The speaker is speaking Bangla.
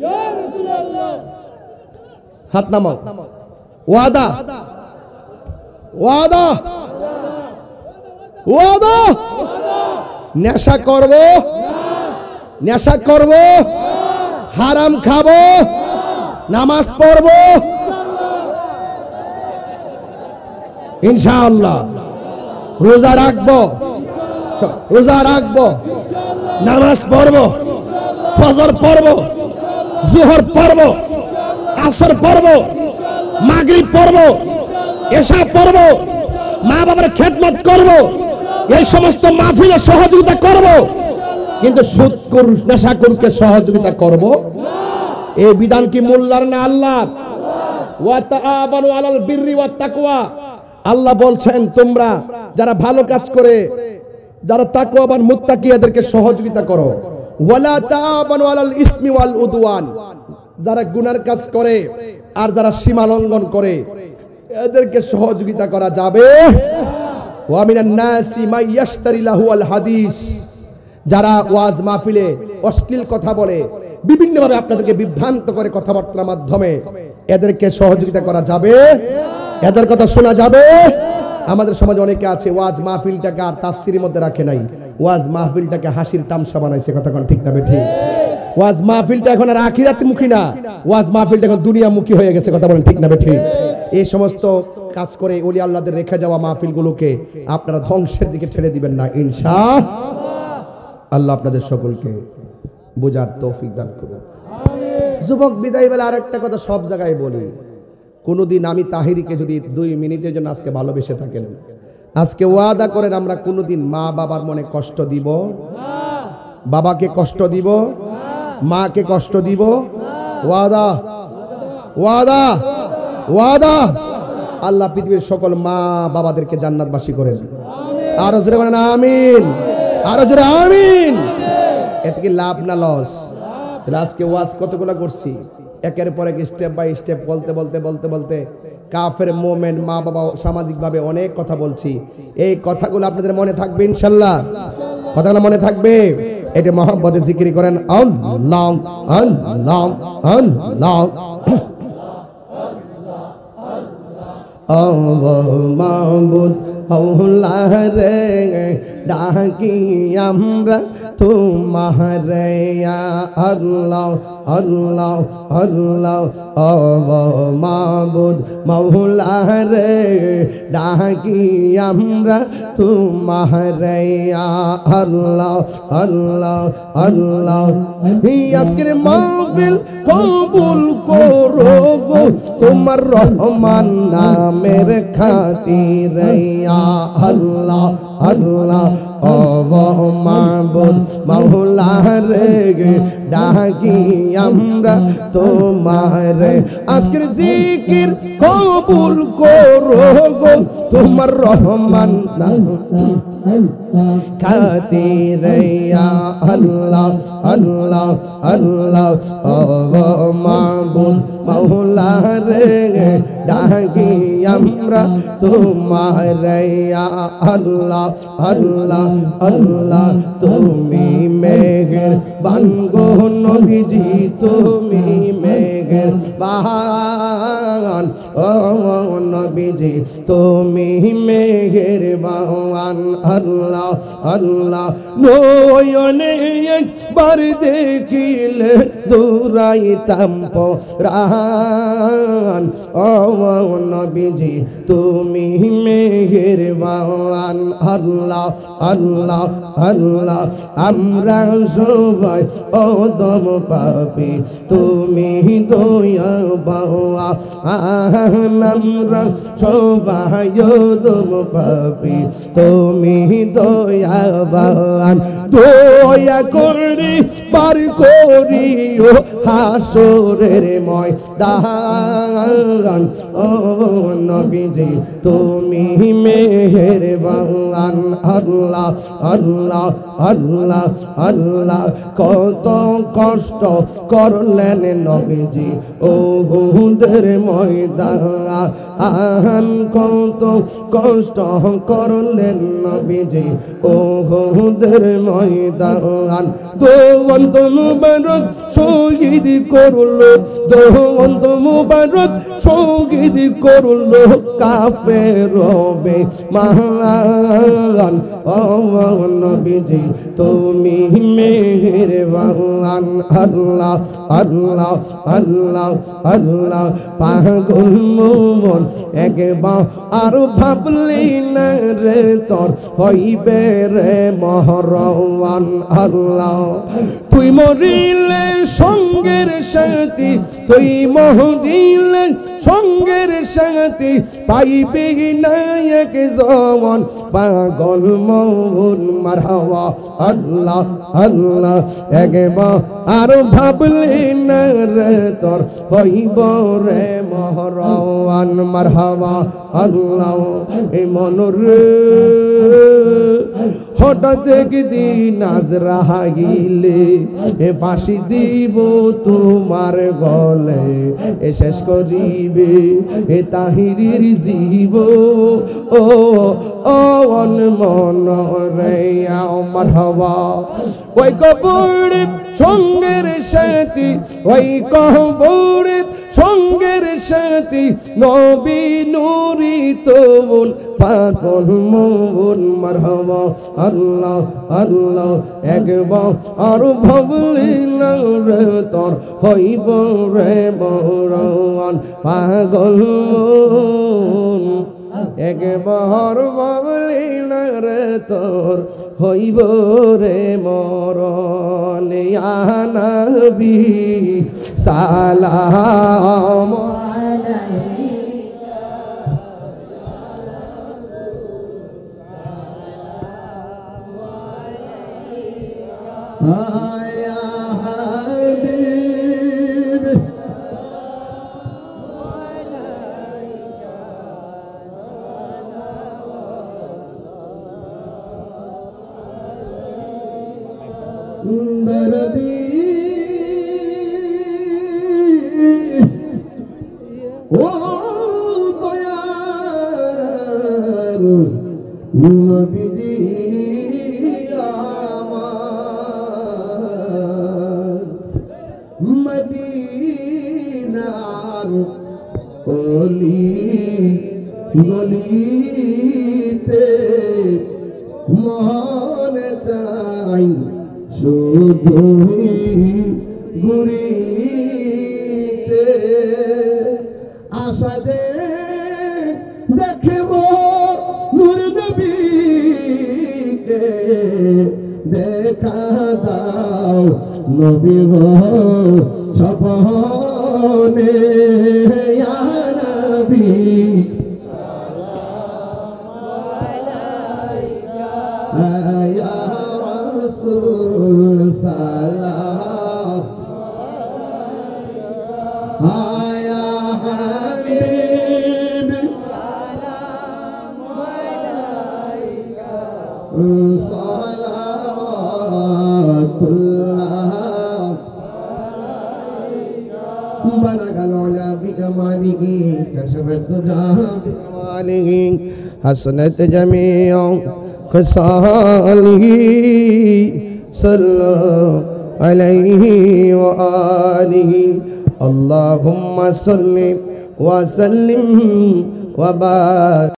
ইয়া রাসূলুল্লাহ। হাত নামাও। ওয়াদা ওয়াদা ওয়াদা। নেশা করব, নেশা করব, হারাম খাবো, নামাজ পড়ব ইনশাআল্লাহ, রোজা রাখবো, রোজা রাখবো, নামাজ পড়ব, ফজর পড়ব, জোহর পড়ব, আসর পড়ব, মাগরিব পড়ব, এশা পড়ব, মা বাবার খেদমত করব, এই সমস্ত মাহফিলে সহযোগিতা করব, কিন্তু সুদখোর নেশাখোরকে সহযোগিতা করব এই বিধান কি মোল্লার না আল্লাহ? ওয়া তাআবানু আলাল বিররি ওয়াত তাকওয়া। আল্লাহ বলছেন তোমরা যারা ভালো কাজ করে, যারা তাকওয়াবান মুত্তাকি এদেরকে সহযোগিতা করো। ওয়ালা তাআবানু আলাল ইসমি ওয়াল উদওয়ান। যারা গুনার কাজ করে আর যারা সীমা লঙ্ঘন করে এদেরকে সহযোগিতা করা যাবে। ওয়া মিনান নাসি মান ইয়াশতারি লাহু আল হাদিস। যারা ওয়াজ মাহফিলে অশ্লীল কথা বলে, বিভিন্নভাবে আপনাদেরকে বিভ্রান্ত করে কথাবার্তার মাধ্যমে, এদেরকে সহযোগিতা করা যাবে, এদের কথা শোনা যাবে। আমাদের সমাজে অনেকে আছে ওয়াজ মাহফিলটাকে আর তাফসিরের মধ্যে রাখে নাই, ওয়াজ মাহফিলটাকে হাসির তামসা বানাইছে। কথা কোন ঠিক না বেঠিক? ওয়াজ মাহফিলটা এখন আর আখিরাতমুখী না, ওয়াজ মাহফিলটা এখন দুনিয়ামুখী হয়ে গেছে। কথা বলেন ঠিক না বেঠিক? এই সমস্ত কাজ করে ওলি আল্লাহদের রেখে যাওয়া মাহফিলগুলোকে আপনারা ধ্বংসের দিকে ঠেলে দিবেন না ইনশাআল্লাহ। আল্লাহ আপনাদের সকলকে বোঝার তৌফিক দান করুন। যুবক বিদায় বেলা আরেকটা কথা সব জায়গায় বলি, কোনোদিন আমি তাহিরিকে যদি 2 মিনিটের জন্য আজকে ভালোবেসে থাকেন, আজকে ওয়াদা করেন আমরা কোনোদিন মা বাবার মনে কষ্ট দিব, বাবাকে কষ্ট দিব, মাকে কষ্ট দিব। ওয়াদা ওয়াদা ওয়াদা। আল্লাহ পৃথিবীর সকল মা বাবাদেরকে জান্নাতবাসী করেন। আরো জোরে বলেন আমিন, আরো জোরে আমিন। এতে কি লাভ না লস? আজকে ওয়াজ কতগুলো করছি, একের পর এক স্টেপ বাই স্টেপ বলতে বলতে বলতে বলতে কাফের মোমেন মা বাবা সামাজিকভাবে অনেক কথা বলছি। এই কথাগুলো আপনাদের মনে থাকবে ইনশাআল্লাহ, কথাগুলো মনে থাকবে। এটা মহব্বতে জিকির করেন আল্লাহ আল্লাহ আল্লাহ। মাবুদ আল্লাহ রে ডাকি আমরা তোমারে আল্লাহ আল্লাহ আল্লাহ। মাবুদ মাওলা রে ডাকি আমরা তোমারে আল্লাহ আল্লাহ আল্লাহ। আজকের মাহফিল কবুল করো গো তোমার রহমান নামের খাতিরে আল্লাহ আল্লাহ। ও মাবুদ মাওলা রে ডাকি আমরা তোমারে, আজকের জিকির কবুল করো গো তোমার রহমান খাতিরে আল্লাহ আল্লাহ আল্লাহ। ও মাবুদ মাওলা রে ডাকি আমরা তোমারে আল্লাহ আল্লাহ আল্লাহ। তুমি মেহেরবান গো নবীজি, তুমি মেহেরবান ও নবীজি, তুমি মেহেরবান আল্লাহ আল্লাহ। নয়নে একবার দেখিলে জুরাইতাম পরাণ ও নবীজি, তুমি মেহেরবান আল্লাহ আল্লাহ আল্লাহ। আমরা সবাই অদম পাপী, তুমি দয়াবান। আমরা সবাই অদম পাপী, তুমি দয়াবান। দয়া করে পার করিও হাসরের ময়দান ও নবীজি, তুমি মেহেরবান আল্লাহ আল্লাহ আল্লাহ আল্লাহ। কত কষ্ট করলেন নবীজি উহুদের ময়দান, কত কষ্ট করলেন নবীজি উহুদের ময়দান। দোয়ান্ত মুবারক শহীদ শহীদ করলো দন্ত মুবারক শহীদ করলো কাফের বেঈমান ও নবীজি তুমি মেহেরবান আল্লাহ আল্লাহ আল্লাহ আল্লাহ পাগল মন একবার আর ভাবলি না রে তোর হইবে রে মহরওয়ান আল্লাহ তুই মরিলে সঙ্গের সাথী তুই মরিলে সঙ্গের সাথী পাইবে না এক জওয়ান পাগল মন মারহাবা আল্লাহ আল্লাহ একবার আর ভাবলি না রে তোর হইব রে মহরওয়ান মারহাবা আল্লাহ এই মনরে হঠাৎ একদিন আজরাইলে ফাঁসি দিব তোমার গলে শেষ করিবে তাহিরির জীব ও অন মন রে আমার হওয়া ওই কবর সঙ্গের সাথী ওই কবর সঙ্গের সাথী নবী নুরি তোল পাগল মন মারহাবা আল্লাহ আল্লাহ একবার আর ভাবলি না রে তোর হইব রে মরওয়ান পাগল মন একবার ভাবলি না রে তোর হইব রে মরণ ইয়া নবী সালাম আয়া হাবিব দরদি ও দয়াল নবীজি আমার মদিনার অলি গলিতে মনে চাই শুধুই ঘুরিতে আশা যে দেখব নূর নবীকে দেখা দাও নবী গো স্বপ্নে ইয়া নবী ইয়া রাসূল সালাম ইয়া হাবিব সালাম আলাইকা সালাতুল্লাহ বলাগাল আলা বিকমালিহি কাশফাত তুজা বিকমালিহি হাসনাত জামিউ خصاله صلى عليه وآله اللهم صل وسلم وبارك